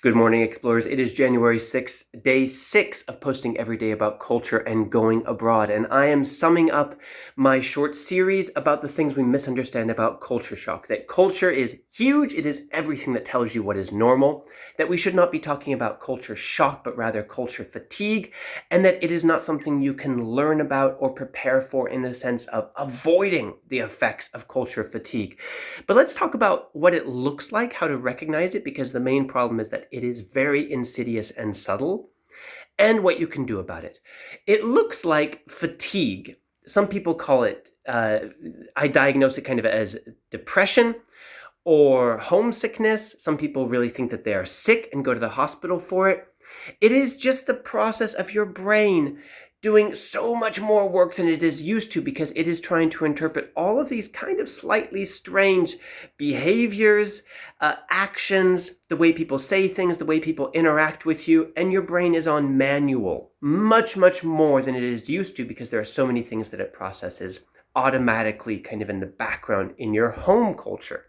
Good morning, explorers. It is January 6th, day 6 of posting every day about culture and going abroad. And I am summing up my short series about the things we misunderstand about culture shock. That culture is huge. It is everything that tells you what is normal. That we should not be talking about culture shock, but rather culture fatigue. And that it is not something you can learn about or prepare for in the sense of avoiding the effects of culture fatigue. But let's talk about what it looks like, how to recognize it, because the main problem is that it is very insidious and subtle, and what you can do about it. It looks like fatigue. Some people call it, I diagnose it kind of as depression or homesickness. Some people really think that they are sick and go to the hospital for it. It is just the process of your brain doing so much more work than it is used to because it is trying to interpret all of these kind of slightly strange behaviors, actions, the way people say things, the way people interact with you, and your brain is on manual much, much more than it is used to because there are so many things that it processes automatically kind of in the background in your home culture.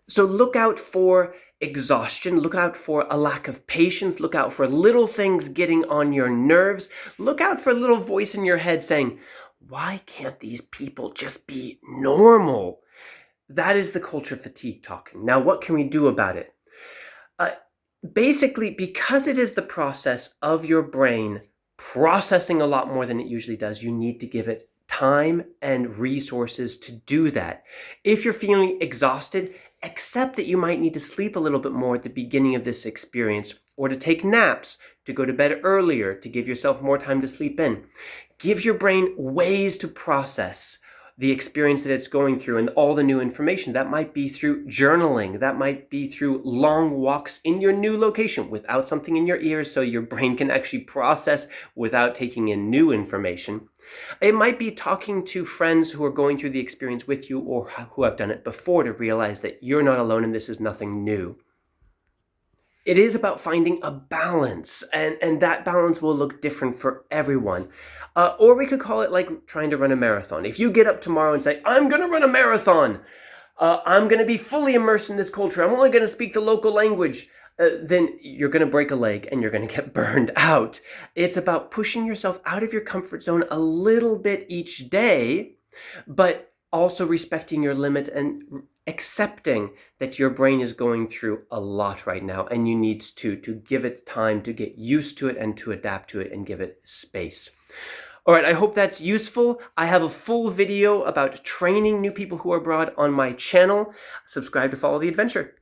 So look out for exhaustion, look out for a lack of patience, look out for little things getting on your nerves, look out for a little voice in your head saying, why can't these people just be normal? That is the culture fatigue talking. Now, what can we do about it? Basically, because it is the process of your brain processing a lot more than it usually does, you need to give it time and resources to do that. If you're feeling exhausted, accept that you might need to sleep a little bit more at the beginning of this experience, or to take naps, to go to bed earlier, to give yourself more time to sleep in. Give your brain ways to process the experience that it's going through and all the new information. That might be through journaling. That might be through long walks in your new location without something in your ears so your brain can actually process without taking in new information. It might be talking to friends who are going through the experience with you or who have done it before to realize that you're not alone and this is nothing new. It is about finding a balance, and that balance will look different for everyone. Or we could call it like trying to run a marathon. If you get up tomorrow and say, I'm going to run a marathon, I'm going to be fully immersed in this culture, I'm only going to speak the local language, then you're going to break a leg and you're going to get burned out. It's about pushing yourself out of your comfort zone a little bit each day, but also respecting your limits and accepting that your brain is going through a lot right now and you need to give it time to get used to it and to adapt to it and give it space. All right, I hope that's useful. I have a full video about training new people who are abroad on my channel. Subscribe to follow the adventure.